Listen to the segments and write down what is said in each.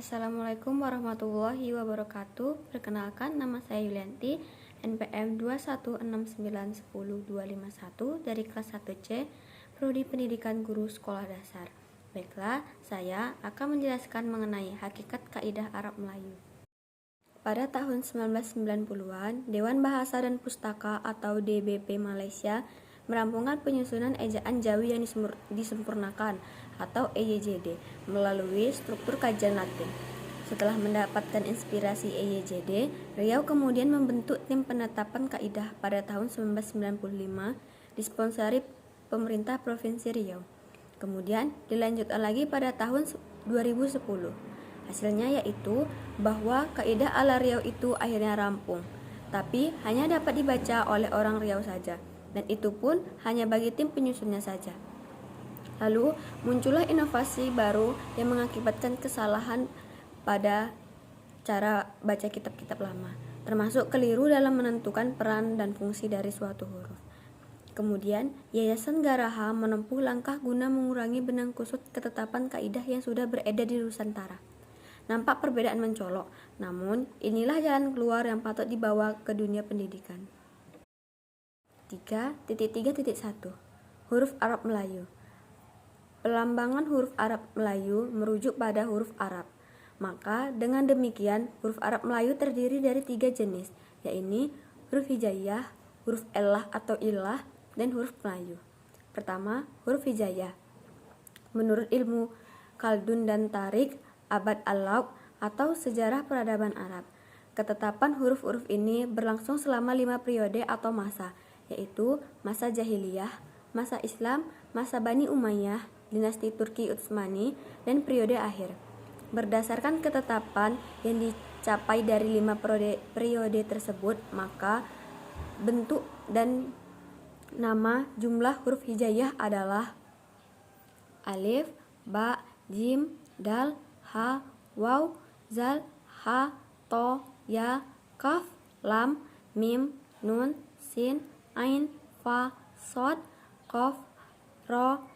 Assalamualaikum warahmatullahi wabarakatuh. Perkenalkan, nama saya Yulianti, NPM 216910251 dari kelas 1C, Prodi Pendidikan Guru Sekolah Dasar. Baiklah, saya akan menjelaskan mengenai hakikat kaidah Arab Melayu. Pada tahun 1990-an, Dewan Bahasa dan Pustaka atau DBP Malaysia merampungkan penyusunan ejaan Jawi yang disempurnakan atau EYJD melalui struktur kajian Latin. Setelah mendapatkan inspirasi EYJD, Riau kemudian membentuk tim penetapan kaidah pada tahun 1995 disponsori pemerintah Provinsi Riau. Kemudian dilanjutkan lagi pada tahun 2010. Hasilnya yaitu bahwa kaidah ala Riau itu akhirnya rampung, tapi hanya dapat dibaca oleh orang Riau saja, dan itu pun hanya bagi tim penyusunnya saja. Lalu muncullah inovasi baru yang mengakibatkan kesalahan pada cara baca kitab-kitab lama, termasuk keliru dalam menentukan peran dan fungsi dari suatu huruf. Kemudian, Yayasan Garaha menempuh langkah guna mengurangi benang kusut ketetapan kaidah yang sudah beredar di Nusantara. Nampak perbedaan mencolok, namun inilah jalan keluar yang patut dibawa ke dunia pendidikan. 3.3.1 Huruf Arab Melayu. Pelambangan huruf Arab Melayu merujuk pada huruf Arab. Maka dengan demikian huruf Arab Melayu terdiri dari 3 jenis, yaitu huruf hijaiyah, huruf elah atau ilah, dan huruf Melayu. Pertama, huruf hijaiyah. Menurut ilmu Khaldun dan Tarik, Abad al-Lauk atau Sejarah Peradaban Arab, ketetapan huruf-huruf ini berlangsung selama 5 periode atau masa, yaitu masa Jahiliyah, masa Islam, masa Bani Umayyah, dinasti Turki Utsmani, dan periode akhir. Berdasarkan ketetapan yang dicapai dari 5 periode tersebut, maka bentuk dan nama jumlah huruf hijaiyah adalah alif, ba, jim, dal, ha, waw, zal, ha, to, ya, kaf, lam, mim, nun, sin, ain, fa, sod, qaf, ro,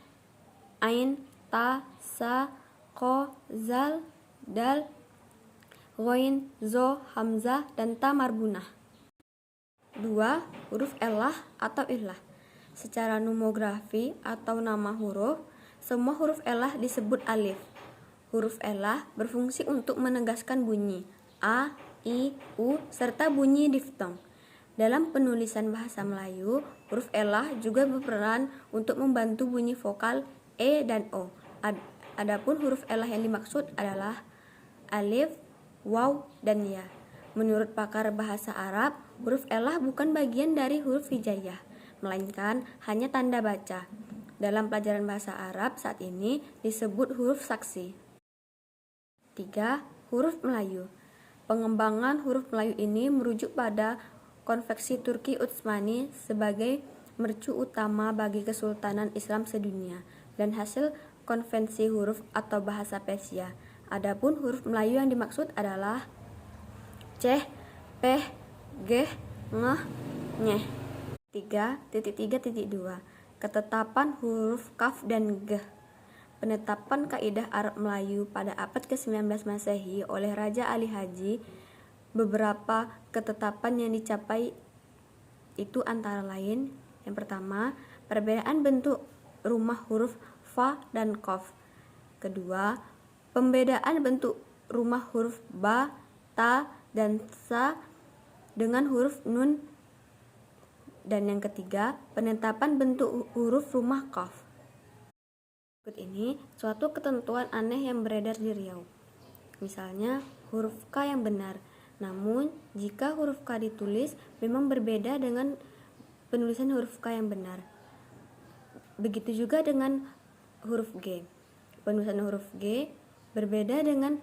ain, ta, sa, ko, zal, dal, ghain, zo, hamzah, dan ta marbunah. 2. Huruf elah atau ihlah. Secara nomografi atau nama huruf, semua huruf elah disebut alif. Huruf elah berfungsi untuk menegaskan bunyi a, i, u, serta bunyi diftong. Dalam penulisan bahasa Melayu, huruf elah juga berperan untuk membantu bunyi vokal e dan o. Adapun huruf elah yang dimaksud adalah alif, waw, dan ya. Menurut pakar bahasa Arab, huruf elah bukan bagian dari huruf hijaiyah, melainkan hanya tanda baca. Dalam pelajaran bahasa Arab saat ini disebut huruf saksi. 3. Huruf Melayu. Pengembangan huruf Melayu ini merujuk pada konveksi Turki Utsmani sebagai mercu utama bagi Kesultanan Islam sedunia dan hasil konvensi huruf atau bahasa Persia. Adapun huruf Melayu yang dimaksud adalah ceh, peh, geh, ngeh, nyeh. 3.3.2 Ketetapan huruf kaf dan geh. Penetapan kaidah Arab Melayu pada abad ke-19 Masehi oleh Raja Ali Haji. Beberapa ketetapan yang dicapai itu antara lain: yang pertama, perbedaan bentuk rumah huruf fa dan qaf. Kedua, pembedaan bentuk rumah huruf ba, ta, dan sa dengan huruf nun. Dan yang ketiga, penetapan bentuk huruf rumah qaf. Berikut ini suatu ketentuan aneh yang beredar di Riau. Misalnya huruf K yang benar, namun jika huruf K ditulis memang berbeda dengan penulisan huruf K yang benar. Begitu juga dengan huruf G. Penulisan huruf G berbeda dengan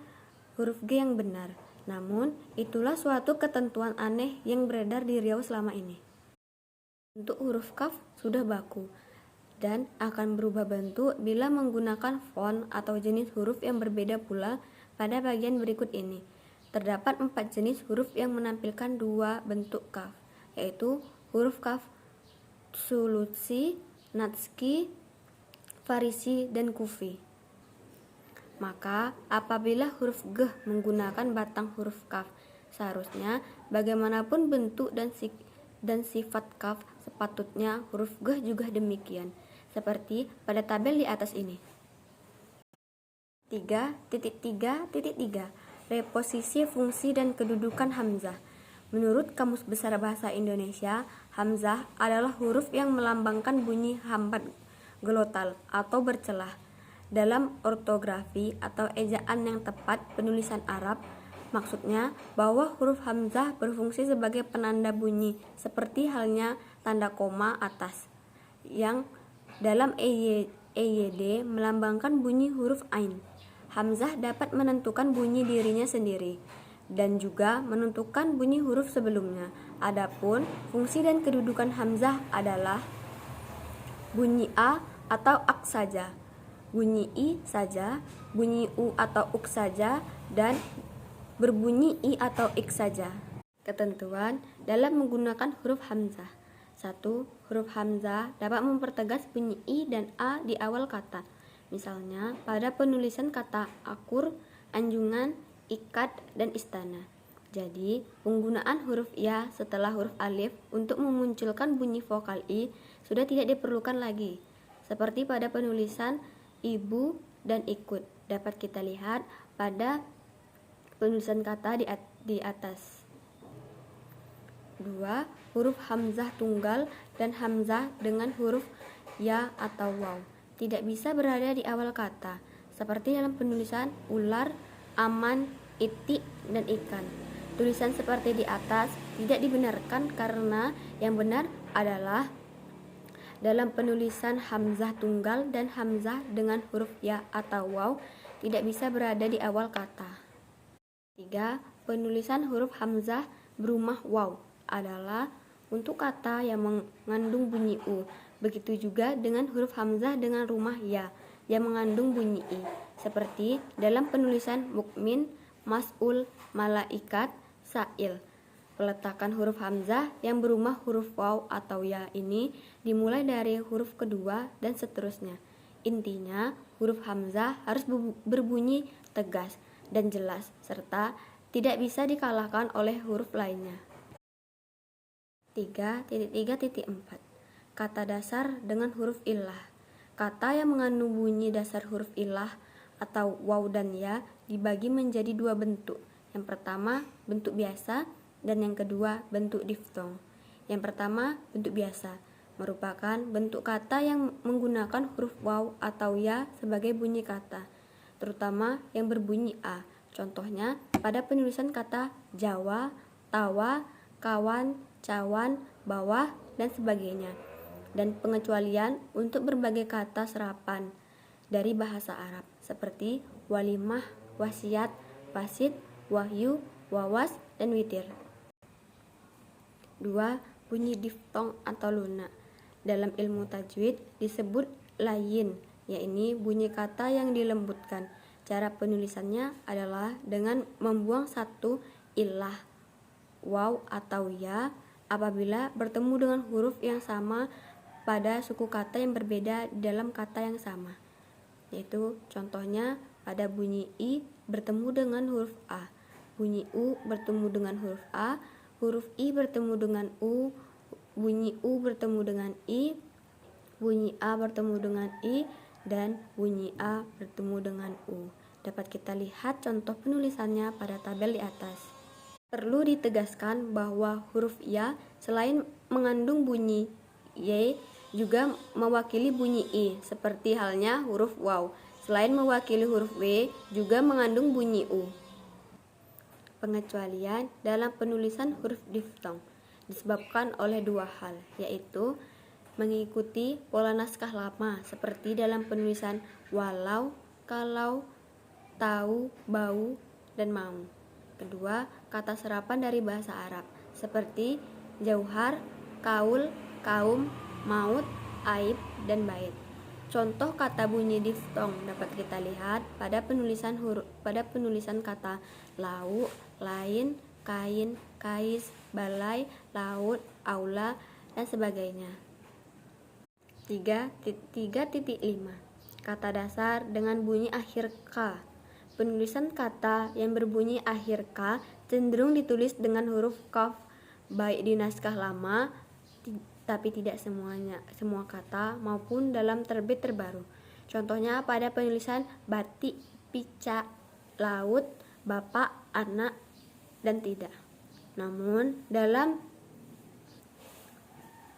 huruf G yang benar. Namun, itulah suatu ketentuan aneh yang beredar di Riau selama ini. Bentuk huruf kaf sudah baku dan akan berubah bentuk bila menggunakan font atau jenis huruf yang berbeda pula pada bagian berikut ini. Terdapat 4 jenis huruf yang menampilkan 2 bentuk kaf, yaitu huruf kaf Sulusi, Natski, Farisi, dan Kufi. Maka apabila huruf G menggunakan batang huruf kaf, seharusnya bagaimanapun bentuk dan sifat kaf, sepatutnya huruf G juga demikian, seperti pada tabel di atas ini. 3.3.3 Reposisi fungsi dan kedudukan hamzah. Menurut Kamus Besar Bahasa Indonesia, hamzah adalah huruf yang melambangkan bunyi hambat glotal atau bercelah. Dalam ortografi atau ejaan yang tepat penulisan Arab, maksudnya bahwa huruf hamzah berfungsi sebagai penanda bunyi, seperti halnya tanda koma atas, yang dalam EYD melambangkan bunyi huruf ain. Hamzah dapat menentukan bunyi dirinya sendiri dan juga menentukan bunyi huruf sebelumnya. Adapun fungsi dan kedudukan hamzah adalah bunyi a atau ak saja, bunyi i saja, bunyi u atau uk saja, dan berbunyi i atau ik saja. Ketentuan dalam menggunakan huruf hamzah. 1. Huruf hamzah dapat mempertegas bunyi i dan a di awal kata. Misalnya pada penulisan kata akur, anjungan, ikat, dan istana. Jadi, penggunaan huruf ya setelah huruf alif untuk memunculkan bunyi vokal i sudah tidak diperlukan lagi. Seperti pada penulisan ibu dan ikut, dapat kita lihat pada penulisan kata di atas. 2. Huruf hamzah tunggal dan hamzah dengan huruf ya atau waw tidak bisa berada di awal kata, seperti dalam penulisan ular, aman, itik, dan ikan. Tulisan seperti di atas tidak dibenarkan karena yang benar adalah dalam penulisan hamzah tunggal dan hamzah dengan huruf ya atau waw tidak bisa berada di awal kata. 3. Penulisan huruf hamzah berumah waw adalah untuk kata yang mengandung bunyi u. Begitu juga dengan huruf hamzah dengan rumah ya yang mengandung bunyi i, seperti dalam penulisan mukmin, mas'ul, malaikat, sa'il. Peletakan huruf hamzah yang berumah huruf waw atau ya ini dimulai dari huruf kedua dan seterusnya. Intinya, huruf hamzah harus berbunyi tegas dan jelas serta tidak bisa dikalahkan oleh huruf lainnya. 3.3.4 Kata dasar dengan huruf illah. Kata yang mengandung bunyi dasar huruf illah atau waw dan ya dibagi menjadi dua bentuk. Yang pertama bentuk biasa dan yang kedua bentuk diftong. Yang pertama bentuk biasa merupakan bentuk kata yang menggunakan huruf waw atau ya sebagai bunyi kata, terutama yang berbunyi a. Contohnya pada penulisan kata Jawa, tawa, kawan, cawan, bawah, dan sebagainya. Dan pengecualian untuk berbagai kata serapan dari bahasa Arab seperti walimah, wasiat, wasit, wahyu, wawas, dan witir. 2. Bunyi diftong atau lunak. Dalam ilmu tajwid disebut layin, yaitu bunyi kata yang dilembutkan. Cara penulisannya adalah dengan membuang satu illah, waw atau ya apabila bertemu dengan huruf yang sama pada suku kata yang berbeda dalam kata yang sama, yaitu contohnya pada bunyi i bertemu dengan huruf a, bunyi u bertemu dengan huruf a, huruf i bertemu dengan u, bunyi u bertemu dengan i, bunyi a bertemu dengan i, dan bunyi a bertemu dengan u. Dapat kita lihat contoh penulisannya pada tabel di atas. Perlu ditegaskan bahwa huruf ya selain mengandung bunyi y juga mewakili bunyi i, seperti halnya huruf waw. Selain mewakili huruf w juga mengandung bunyi u. Pengecualian dalam penulisan huruf diftong disebabkan oleh dua hal, yaitu mengikuti pola naskah lama seperti dalam penulisan walau, kalau, tahu, bau, dan mau. Kedua, kata serapan dari bahasa Arab seperti jauhar, kaul, kaum, maut, aib, dan bait. Contoh kata bunyi diftong dapat kita lihat pada penulisan kata lau, lain, kain, kais, balai, laut, aula, dan sebagainya. 3.5 Kata dasar dengan bunyi akhir k. penulisan kata yang berbunyi akhir K cenderung ditulis dengan huruf Qaf baik di naskah lama tapi tidak semua kata maupun dalam terbit terbaru. Contohnya pada penulisan batik, pica, laut, bapak, anak, dan tidak. Namun dalam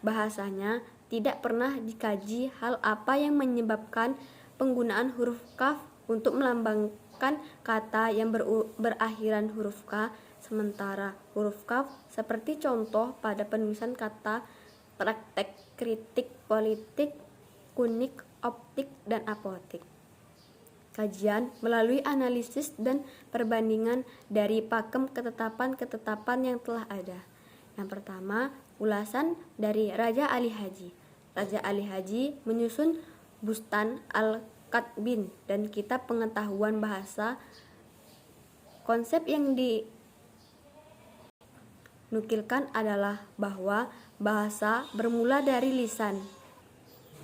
bahasanya tidak pernah dikaji hal apa yang menyebabkan penggunaan huruf Qaf untuk melambangkan kata yang berakhiran huruf K, sementara huruf Qaf seperti contoh pada penulisan kata praktek, kritik, politik, kunik, optik, dan apotik. Kajian melalui analisis dan perbandingan dari pakem ketetapan-ketetapan yang telah ada. Yang pertama, ulasan dari Raja Ali Haji. Raja Ali Haji menyusun Bustan al-Katbin dan Kitab Pengetahuan Bahasa. Konsep yang dinukilkan adalah bahwa bahasa bermula dari lisan,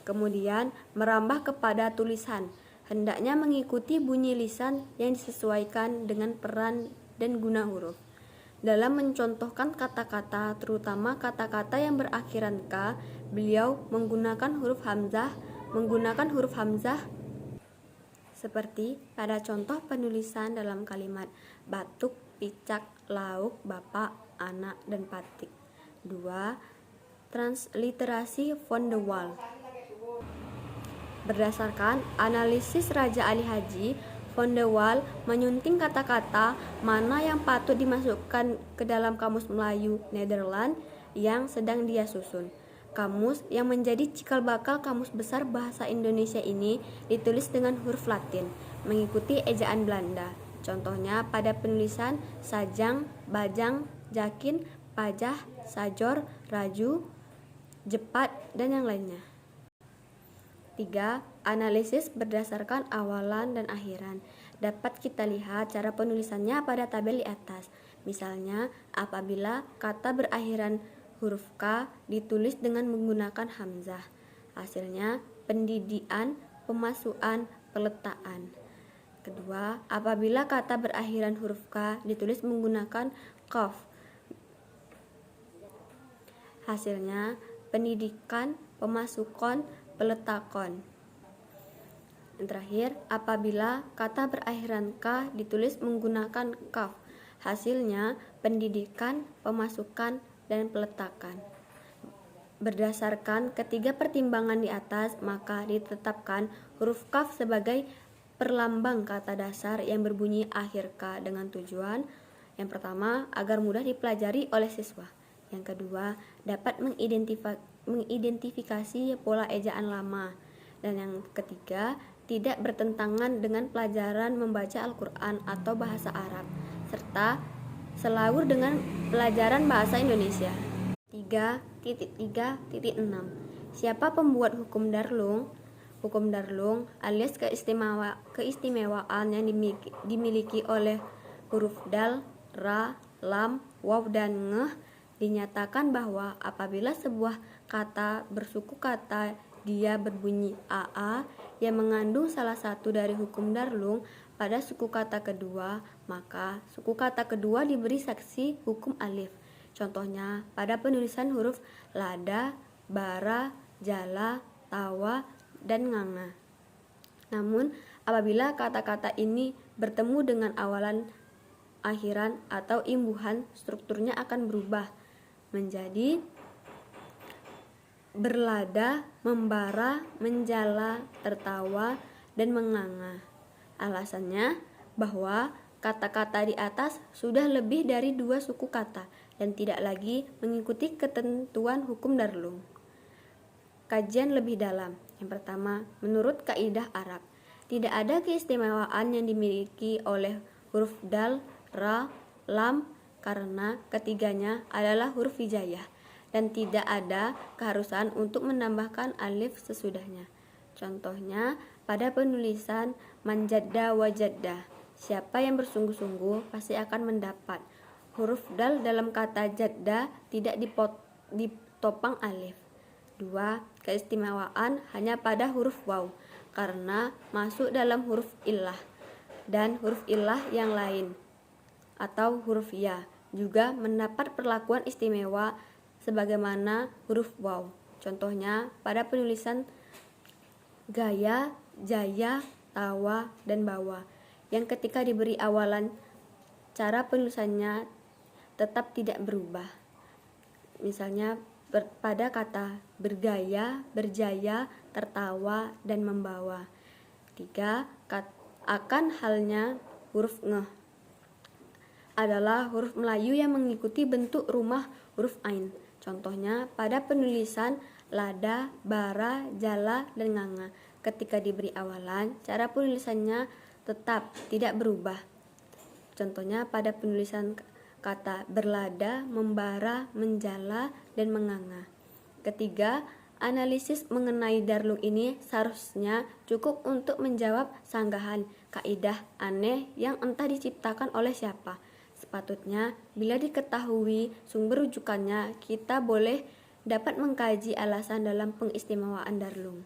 kemudian merambah kepada tulisan, hendaknya mengikuti bunyi lisan yang disesuaikan dengan peran dan guna huruf. Dalam mencontohkan kata-kata, terutama kata-kata yang berakhiran K, beliau menggunakan huruf hamzah seperti pada contoh penulisan dalam kalimat batuk, picak, lauk, bapak, anak, dan patik. 2. Transliterasi von der Waal. Berdasarkan analisis Raja Ali Haji, von der Waal menyunting kata-kata mana yang patut dimasukkan ke dalam Kamus Melayu Nederland yang sedang dia susun. Kamus yang menjadi cikal bakal Kamus Besar Bahasa Indonesia ini ditulis dengan huruf Latin, mengikuti ejaan Belanda. Contohnya pada penulisan sajang, bajang, jakin, pajah, sajor, raju, jepat, dan yang lainnya. 3. Analisis berdasarkan awalan dan akhiran. Dapat kita lihat cara penulisannya pada tabel di atas. Misalnya, apabila kata berakhiran huruf K ditulis dengan menggunakan hamzah, hasilnya pendidikan, pemasukan, peletakan. Kedua, apabila kata berakhiran huruf K ditulis menggunakan Qaf, hasilnya pendidikan, pemasukan, peletakon. Yang terakhir, apabila kata berakhiran K ditulis menggunakan Qaf, hasilnya pendidikan, pemasukan, dan peletakan. Berdasarkan ketiga pertimbangan di atas, maka ditetapkan huruf Qaf sebagai perlambang kata dasar yang berbunyi akhir K dengan tujuan: yang pertama, agar mudah dipelajari oleh siswa. Yang kedua, dapat mengidentifikasi pola ejaan lama. Dan yang ketiga, tidak bertentangan dengan pelajaran membaca Al-Quran atau bahasa Arab, serta selaur dengan pelajaran bahasa Indonesia. 3.3.6 Siapa pembuat hukum Darlung? Hukum Darlung alias keistimewaan yang dimiliki oleh huruf dal, ra, lam, waw, dan ngeh dinyatakan bahwa apabila sebuah kata bersuku kata dia berbunyi aa yang mengandung salah satu dari hukum Darlung pada suku kata kedua, maka suku kata kedua diberi saksi hukum alif. Contohnya pada penulisan huruf lada, bara, jala, tawa, dan nganga. Namun apabila kata-kata ini bertemu dengan awalan, akhiran, atau imbuhan, strukturnya akan berubah menjadi berlada, membara, menjala, tertawa, dan menganga. Alasannya bahwa kata-kata di atas sudah lebih dari 2 suku kata dan tidak lagi mengikuti ketentuan hukum Darlung. Kajian lebih dalam. Yang pertama, menurut kaidah Arab, tidak ada keistimewaan yang dimiliki oleh huruf dal, ra, lam karena ketiganya adalah huruf hijaiyah dan tidak ada keharusan untuk menambahkan alif sesudahnya. Contohnya pada penulisan manjadda wajadda, siapa yang bersungguh-sungguh pasti akan mendapat. Huruf dal dalam kata jadda tidak ditopang alif. 2. Keistimewaan hanya pada huruf waw karena masuk dalam huruf illah. dan huruf ilah yang lain atau huruf ya juga mendapat perlakuan istimewa sebagaimana huruf waw. Contohnya pada penulisan gaya, jaya, tawa, dan bawa yang ketika diberi awalan cara penulisannya tetap tidak berubah. Misalnya pada kata bergaya, berjaya, tertawa, dan membawa. 3. Akan halnya huruf ngeh adalah huruf Melayu yang mengikuti bentuk rumah huruf ain. Contohnya pada penulisan lada, bara, jala, dan nganga. Ketika diberi awalan, cara penulisannya tetap tidak berubah. Contohnya pada penulisan kata berlada, membara, menjala, dan menganga. Ketiga, analisis mengenai darlung ini seharusnya cukup untuk menjawab sanggahan kaidah aneh yang entah diciptakan oleh siapa. Sepatutnya, bila diketahui sumber rujukannya, kita boleh dapat mengkaji alasan dalam pengistimewaan darlung.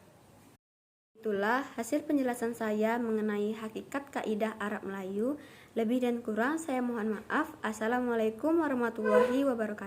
Itulah hasil penjelasan saya mengenai hakikat kaidah Arab Melayu. Lebih dan kurang saya mohon maaf. Assalamualaikum warahmatullahi wabarakatuh.